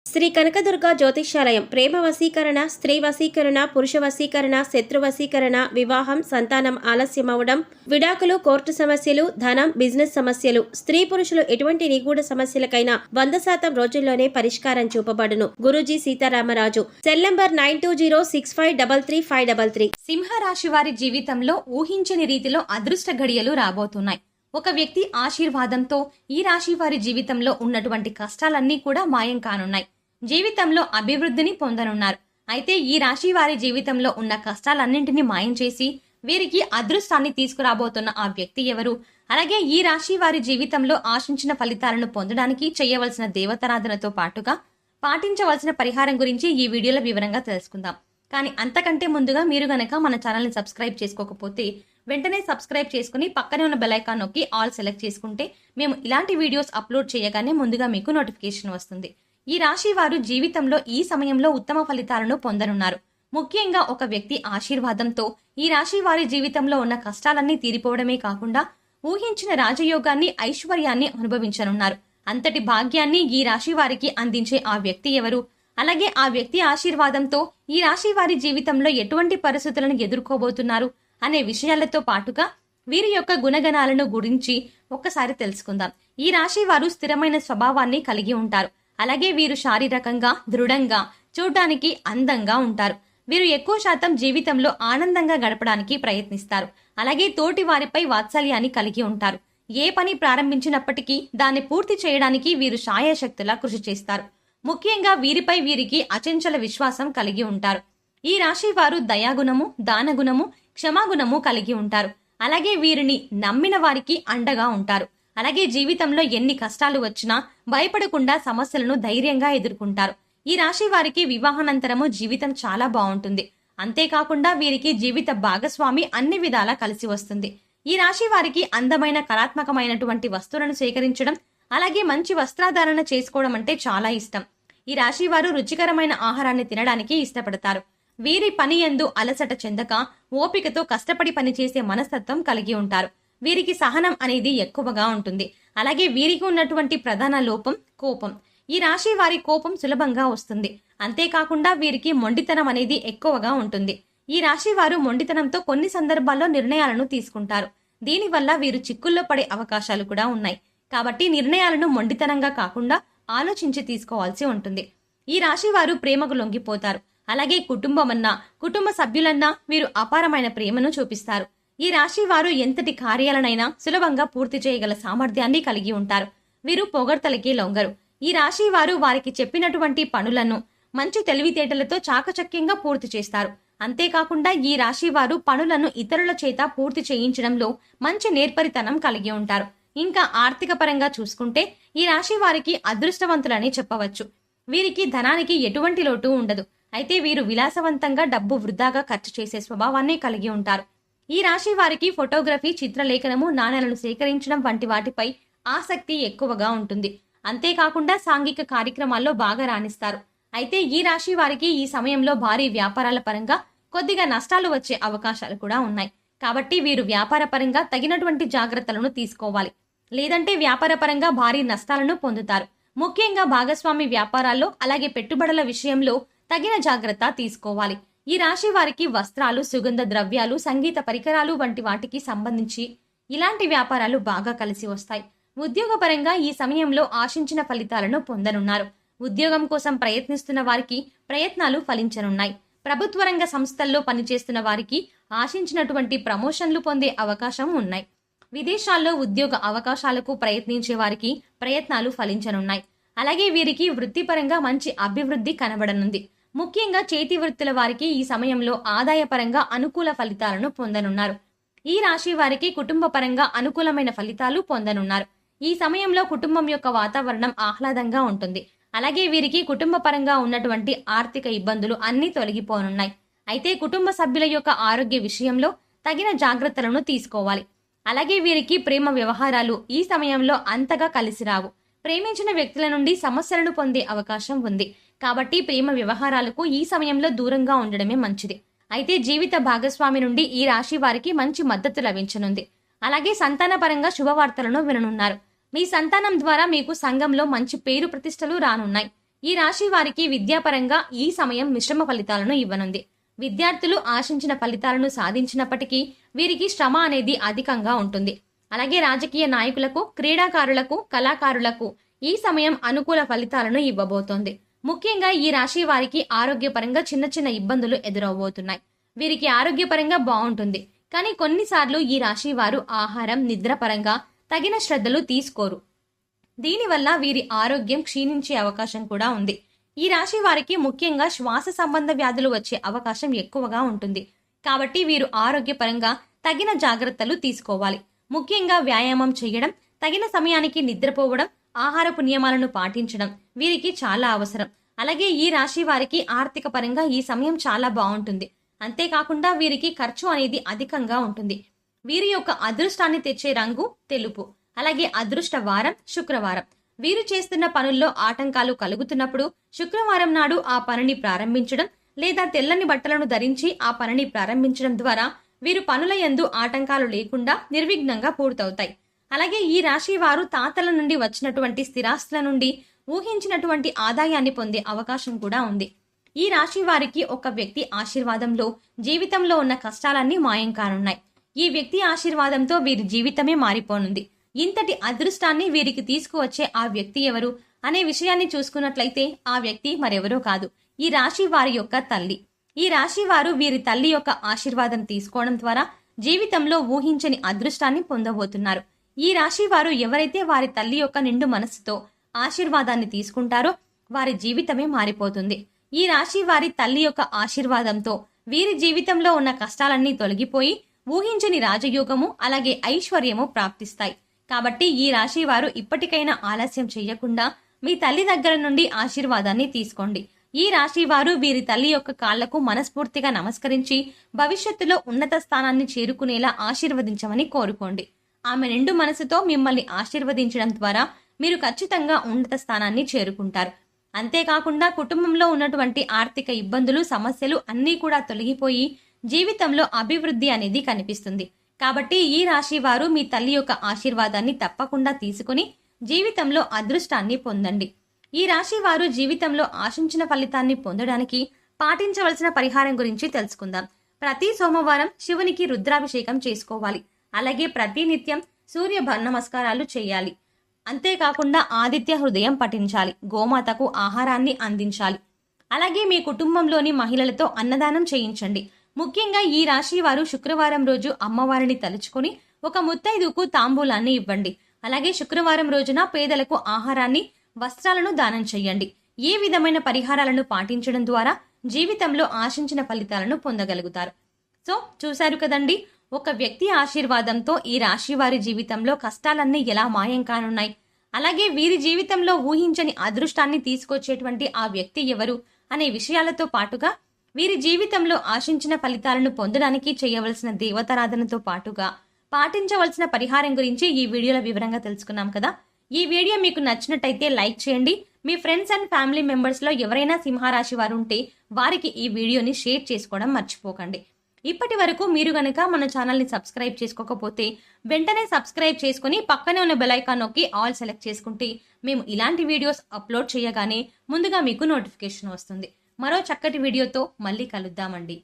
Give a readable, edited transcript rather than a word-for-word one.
శ్రీ కనకదుర్గ జ్యోతిష్యాలయం ప్రేమ వశీకరణ, స్త్రీ వశీకరణ, పురుష వశీకరణ, శత్రు వశీకరణ, వివాహం, సంతానం ఆలస్యమవడం, విడాకులు, కోర్టు సమస్యలు, ధనం, బిజినెస్ సమస్యలు, స్త్రీ పురుషులు ఎటువంటి నిగూఢ సమస్యలకైనా 100% రోజుల్లోనే పరిష్కారం చూపబడును. గురూజీ సీతారామరాజు. Cell number 9206533533. సింహరాశి వారి జీవితంలో ఊహించని రీతిలో అదృష్ట ఘడియలు రాబోతున్నాయి. ఒక వ్యక్తి ఆశీర్వాదంతో ఈ రాశి వారి జీవితంలో ఉన్నటువంటి కష్టాలన్నీ కూడా మాయం కానున్నాయి. జీవితంలో అభివృద్ధిని పొందనున్నారు. అయితే ఈ రాశి వారి జీవితంలో ఉన్న కష్టాలన్నింటినీ మాయం చేసి వీరికి అదృష్టాన్ని తీసుకురాబోతున్న ఆ వ్యక్తి ఎవరు? అలాగే ఈ రాశి వారి జీవితంలో ఆశించిన ఫలితాలను పొందడానికి చేయవలసిన దేవతారాధనతో పాటుగా పాటించవలసిన పరిహారం గురించి ఈ వీడియోలో వివరంగా తెలుసుకుందాం. కానీ అంతకంటే ముందుగా మీరు గనక మన ఛానల్ని సబ్స్క్రైబ్ చేసుకోకపోతే వెంటనే సబ్స్క్రైబ్ చేసుకుని పక్కనే ఉన్న బెల్ ఐకాన్ నొక్కి ఆల్ సెలెక్ట్ చేసుకుంటే మేము ఇలాంటి వీడియోస్ అప్లోడ్ చేయగానే ముందుగా మీకు నోటిఫికేషన్ వస్తుంది. ఈ రాశి వారు జీవితంలో ఈ సమయంలో ఉత్తమ ఫలితాలను పొందనున్నారు. ముఖ్యంగా ఒక వ్యక్తి ఆశీర్వాదంతో ఈ రాశి వారి జీవితంలో ఉన్న కష్టాలన్నీ తీరిపోవడమే కాకుండా ఊహించిన రాజయోగాన్ని, ఐశ్వర్యాన్ని అనుభవించనున్నారు. అంతటి భాగ్యాన్ని ఈ రాశి వారికి అందించే ఆ వ్యక్తి ఎవరు? అలాగే ఆ వ్యక్తి ఆశీర్వాదంతో ఈ రాశి వారి జీవితంలో ఎటువంటి పరిస్థితులను ఎదుర్కోబోతున్నారు అనే విషయాలతో పాటుగా వీరి యొక్క గుణగణాలను గురించి ఒక్కసారి తెలుసుకుందాం. ఈ రాశి వారు స్థిరమైన స్వభావాన్ని కలిగి ఉంటారు. అలాగే వీరు శారీరకంగా దృఢంగా, చూడ్డానికి అందంగా ఉంటారు. వీరు ఎక్కువ శాతం జీవితంలో ఆనందంగా గడపడానికి ప్రయత్నిస్తారు. అలాగే తోటి వారిపై వాత్సల్యాన్ని కలిగి ఉంటారు. ఏ పని ప్రారంభించినప్పటికీ దాన్ని పూర్తి చేయడానికి వీరు శాయశక్తులా కృషి చేస్తారు. ముఖ్యంగా వీరికి అచంచల విశ్వాసం కలిగి ఉంటారు. ఈ రాశి వారు దయాగుణము, దానగుణము, క్షమాగుణము కలిగి ఉంటారు. అలాగే వీరిని నమ్మిన వారికి అండగా ఉంటారు. అలాగే జీవితంలో ఎన్ని కష్టాలు వచ్చినా భయపడకుండా సమస్యలను ధైర్యంగా ఎదుర్కొంటారు. ఈ రాశి వారికి వివాహానంతరము జీవితం చాలా బాగుంటుంది. అంతేకాకుండా వీరికి జీవిత భాగస్వామి అన్ని విధాలా కలిసి వస్తుంది. ఈ రాశి వారికి అందమైన కళాత్మకమైనటువంటి వస్తువులను సేకరించడం, అలాగే మంచి వస్త్రాధారణ చేసుకోవడం అంటే చాలా ఇష్టం. ఈ రాశి వారు రుచికరమైన ఆహారాన్ని తినడానికి ఇష్టపడతారు. వీరి పని యందు అలసట చెందక ఓపికతో కష్టపడి పనిచేసే మనస్తత్వం కలిగి ఉంటారు. వీరికి సహనం అనేది ఎక్కువగా ఉంటుంది. అలాగే వీరికి ఉన్నటువంటి ప్రధాన లోపం కోపం. ఈ రాశి వారి కోపం సులభంగా వస్తుంది. అంతేకాకుండా వీరికి మొండితనం అనేది ఎక్కువగా ఉంటుంది. ఈ రాశి వారు మొండితనంతో కొన్ని సందర్భాల్లో నిర్ణయాలను తీసుకుంటారు. దీనివల్ల వీరు చిక్కుల్లో పడే అవకాశాలు కూడా ఉన్నాయి. కాబట్టి నిర్ణయాలను మొండితనంగా కాకుండా ఆలోచించి తీసుకోవాల్సి ఉంటుంది. ఈ రాశి వారు ప్రేమకు లొంగిపోతారు. అలాగే కుటుంబమన్నా, కుటుంబ సభ్యులన్నా వీరు అపారమైన ప్రేమను చూపిస్తారు. ఈ రాశి వారు ఎంతటి కార్యాలనైనా సులభంగా పూర్తి చేయగల సామర్థ్యాన్ని కలిగి ఉంటారు. వీరు పొగడ్తలకి లొంగరు. ఈ రాశి వారు వారికి చెప్పినటువంటి పనులను మంచి తెలివితేటలతో చాకచక్యంగా పూర్తి చేస్తారు. అంతేకాకుండా ఈ రాశి వారు పనులను ఇతరుల చేత పూర్తి చేయించడంలో మంచి నేర్పరితనం కలిగి ఉంటారు. ఇంకా ఆర్థిక పరంగా చూసుకుంటే ఈ రాశి వారికి అదృష్టవంతులని చెప్పవచ్చు. వీరికి ధనానికి ఎటువంటి లోటు ఉండదు. అయితే వీరు విలాసవంతంగా డబ్బు వృధాగా ఖర్చు చేసే స్వభావాన్ని కలిగి ఉంటారు. ఈ రాశి వారికి ఫోటోగ్రఫీ, చిత్రలేఖనము, నాణేలను సేకరించడం వంటి వాటిపై ఆసక్తి ఎక్కువగా ఉంటుంది. అంతేకాకుండా సాంఘిక కార్యక్రమాల్లో బాగా రాణిస్తారు. అయితే ఈ రాశి వారికి ఈ సమయంలో భారీ వ్యాపారాల పరంగా కొద్దిగా నష్టాలు వచ్చే అవకాశాలు కూడా ఉన్నాయి. కాబట్టి వీరు వ్యాపార పరంగా తగినటువంటి జాగ్రత్తలను తీసుకోవాలి. లేదంటే వ్యాపార పరంగా భారీ నష్టాలను పొందుతారు. ముఖ్యంగా భాగస్వామి వ్యాపారాల్లో, అలాగే పెట్టుబడుల విషయంలో తగిన జాగ్రత్త తీసుకోవాలి. ఈ రాశి వారికి వస్త్రాలు, సుగంధ ద్రవ్యాలు, సంగీత పరికరాలు వంటి వాటికి సంబంధించి ఇలాంటి వ్యాపారాలు బాగా కలిసి వస్తాయి. ఉద్యోగపరంగా ఈ సమయంలో ఆశించిన ఫలితాలను పొందనున్నారు. ఉద్యోగం కోసం ప్రయత్నిస్తున్న వారికి ప్రయత్నాలు ఫలించనున్నాయి. ప్రభుత్వ రంగ సంస్థల్లో పనిచేస్తున్న వారికి ఆశించినటువంటి ప్రమోషన్లు పొందే అవకాశం ఉన్నాయి. విదేశాల్లో ఉద్యోగ అవకాశాలకు ప్రయత్నించే వారికి ప్రయత్నాలు ఫలించనున్నాయి. అలాగే వీరికి వృత్తిపరంగా మంచి అభివృద్ధి కనబడనుంది. ముఖ్యంగా చేతి వృత్తుల వారికి ఈ సమయంలో ఆదాయపరంగా అనుకూల ఫలితాలను పొందనున్నారు. ఈ రాశి వారికి కుటుంబ పరంగా అనుకూలమైన ఫలితాలు పొందనున్నారు. ఈ సమయంలో కుటుంబం యొక్క వాతావరణం ఆహ్లాదంగా ఉంటుంది. అలాగే వీరికి కుటుంబ పరంగా ఉన్నటువంటి ఆర్థిక ఇబ్బందులు అన్నీ తొలగిపోనున్నాయి. అయితే కుటుంబ సభ్యుల యొక్క ఆరోగ్య విషయంలో తగిన జాగ్రత్తలను తీసుకోవాలి. అలాగే వీరికి ప్రేమ వ్యవహారాలు ఈ సమయంలో అంతగా కలిసి రావు. ప్రేమించిన వ్యక్తుల నుండి సమస్యలను పొందే అవకాశం ఉంది. కాబట్టి ప్రేమ వ్యవహారాలకు ఈ సమయంలో దూరంగా ఉండడమే మంచిది. అయితే జీవిత భాగస్వామి నుండి ఈ రాశి వారికి మంచి మద్దతు లభించనుంది. అలాగే సంతానపరంగా శుభవార్తలను విననున్నారు. మీ సంతానం ద్వారా మీకు సంఘంలో మంచి పేరు ప్రతిష్టలు రానున్నాయి. ఈ రాశి వారికి విద్యాపరంగా ఈ సమయం మిశ్రమ ఫలితాలను ఇవ్వనుంది. విద్యార్థులు ఆశించిన ఫలితాలను సాధించినప్పటికీ వీరికి శ్రమ అనేది అధికంగా ఉంటుంది. అలాగే రాజకీయ నాయకులకు, క్రీడాకారులకు, కళాకారులకు ఈ సమయం అనుకూల ఫలితాలను ఇవ్వబోతోంది. ముఖ్యంగా ఈ రాశి వారికి ఆరోగ్యపరంగా చిన్న చిన్న ఇబ్బందులు ఎదురవబోతున్నాయి. వీరికి ఆరోగ్యపరంగా బాగుంటుంది, కానీ కొన్నిసార్లు ఈ రాశి వారు ఆహారం, నిద్ర పరంగా తగిన శ్రద్ధలు తీసుకోరు. దీనివల్ల వీరి ఆరోగ్యం క్షీణించే అవకాశం కూడా ఉంది. ఈ రాశి వారికి ముఖ్యంగా శ్వాస సంబంధ వ్యాధులు వచ్చే అవకాశం ఎక్కువగా ఉంటుంది. కాబట్టి వీరు ఆరోగ్యపరంగా తగిన జాగ్రత్తలు తీసుకోవాలి. ముఖ్యంగా వ్యాయామం చేయడం, తగిన సమయానికి నిద్రపోవడం, ఆహారపు నియమాలను పాటించడం వీరికి చాలా అవసరం. అలాగే ఈ రాశి వారికి ఆర్థిక పరంగా ఈ సమయం చాలా బాగుంటుంది. అంతేకాకుండా వీరికి ఖర్చు అనేది అధికంగా ఉంటుంది. వీరి యొక్క అదృష్టాన్ని తెచ్చే రంగు తెలుపు. అలాగే అదృష్ట వారం శుక్రవారం. వీరు చేస్తున్న పనుల్లో ఆటంకాలు కలుగుతున్నప్పుడు శుక్రవారం నాడు ఆ పనిని ప్రారంభించడం లేదా తెల్లని బట్టలను ధరించి ఆ పనిని ప్రారంభించడం ద్వారా వీరు పనుల యందు ఆటంకాలు లేకుండా నిర్విఘ్నంగా పూర్తవుతాయి. అలాగే ఈ రాశి వారు తాతల నుండి వచ్చినటువంటి స్థిరాస్తుల నుండి ఊహించినటువంటి ఆదాయాన్ని పొందే అవకాశం కూడా ఉంది. ఈ రాశి వారికి ఒక వ్యక్తి ఆశీర్వాదంలో జీవితంలో ఉన్న కష్టాలన్నీ మాయం కానున్నాయి. ఈ వ్యక్తి ఆశీర్వాదంతో వీరి జీవితమే మారిపోనుంది. ఇంతటి అదృష్టాన్ని వీరికి తీసుకువచ్చే ఆ వ్యక్తి ఎవరు అనే విషయాన్ని చూసుకున్నట్లయితే ఆ వ్యక్తి మరెవరో కాదు, ఈ రాశి వారి యొక్క తల్లి. ఈ రాశి వారు వీరి తల్లి యొక్క ఆశీర్వాదం తీసుకోవడం ద్వారా జీవితంలో ఊహించని అదృష్టాన్ని పొందబోతున్నారు. ఈ రాశి వారు ఎవరైతే వారి తల్లి యొక్క నిండు మనస్సుతో ఆశీర్వాదాన్ని తీసుకుంటారో వారి జీవితమే మారిపోతుంది. ఈ రాశి వారి తల్లి యొక్క ఆశీర్వాదంతో వీరి జీవితంలో ఉన్న కష్టాలన్నీ తొలగిపోయి ఊహించని రాజయోగము అలాగే ఐశ్వర్యము ప్రాప్తిస్తాయి. కాబట్టి ఈ రాశి వారు ఇప్పటికైనా ఆలస్యం చేయకుండా మీ తల్లి దగ్గర నుండి ఆశీర్వాదాన్ని తీసుకోండి. ఈ రాశి వారు వీరి తల్లి యొక్క కాళ్లకు మనస్ఫూర్తిగా నమస్కరించి భవిష్యత్తులో ఉన్నత స్థానాన్ని చేరుకునేలా ఆశీర్వదించమని కోరుకోండి. ఆమె నిండు మనసుతో మిమ్మల్ని ఆశీర్వదించడం ద్వారా మీరు ఖచ్చితంగా ఉన్నత స్థానాన్ని చేరుకుంటారు. అంతేకాకుండా కుటుంబంలో ఉన్నటువంటి ఆర్థిక ఇబ్బందులు, సమస్యలు అన్నీ కూడా తొలగిపోయి జీవితంలో అభివృద్ధి అనేది కనిపిస్తుంది. కాబట్టి ఈ రాశి వారు మీ తల్లి యొక్క ఆశీర్వాదాన్ని తప్పకుండా తీసుకుని జీవితంలో అదృష్టాన్ని పొందండి. ఈ రాశి వారు జీవితంలో ఆశించిన ఫలితాన్ని పొందడానికి పాటించవలసిన పరిహారం గురించి తెలుసుకుందాం. ప్రతి సోమవారం శివునికి రుద్రాభిషేకం చేసుకోవాలి. అలాగే ప్రతి నిత్యం సూర్య నమస్కారాలు చేయాలి. అంతేకాకుండా ఆదిత్య హృదయం పఠించాలి. గోమాతకు ఆహారాన్ని అందించాలి. అలాగే మీ కుటుంబంలోని మహిళలతో అన్నదానం చేయించండి. ముఖ్యంగా ఈ రాశి వారు శుక్రవారం రోజు అమ్మవారిని తలుచుకుని ఒక ముత్తైదుకు తాంబూలాన్ని ఇవ్వండి. అలాగే శుక్రవారం రోజున పేదలకు ఆహారాన్ని, వస్త్రాలను దానం చేయండి. ఏ విధమైన పరిహారాలను పాటించడం ద్వారా జీవితంలో ఆశించిన ఫలితాలను పొందగలుగుతారు. సో చూశారు కదండి, ఒక వ్యక్తి ఆశీర్వాదంతో ఈ రాశి వారి జీవితంలో కష్టాలన్నీ ఎలా మాయం కానున్నాయి, అలాగే వీరి జీవితంలో ఊహించని అదృష్టాన్ని తీసుకొచ్చేటువంటి ఆ వ్యక్తి ఎవరు అనే విషయాలతో పాటుగా వీరి జీవితంలో ఆశించిన ఫలితాలను పొందడానికి చేయవలసిన దేవతారాధనతో పాటుగా పాటించవలసిన పరిహారం గురించి ఈ వీడియోలో వివరంగా తెలుసుకున్నాం కదా. ఈ వీడియో మీకు నచ్చినట్టయితే లైక్ చేయండి. మీ ఫ్రెండ్స్ అండ్ ఫ్యామిలీ మెంబర్స్లో ఎవరైనా సింహరాశి వారు ఉంటే వారికి ఈ వీడియోని షేర్ చేసుకోవడం మర్చిపోకండి. ఇప్పటి వరకు మీరు గనక మన ఛానల్ని సబ్స్క్రైబ్ చేసుకోకపోతే వెంటనే సబ్స్క్రైబ్ చేసుకుని పక్కనే ఉన్న బెల్ ఐకాన్ నొక్కి ఆల్ సెలెక్ట్ చేసుకుంటే మేము ఇలాంటి వీడియోస్ అప్లోడ్ చేయగానే ముందుగా మీకు నోటిఫికేషన్ వస్తుంది. మరో చక్కటి వీడియోతో మళ్ళీ కలుద్దామండి.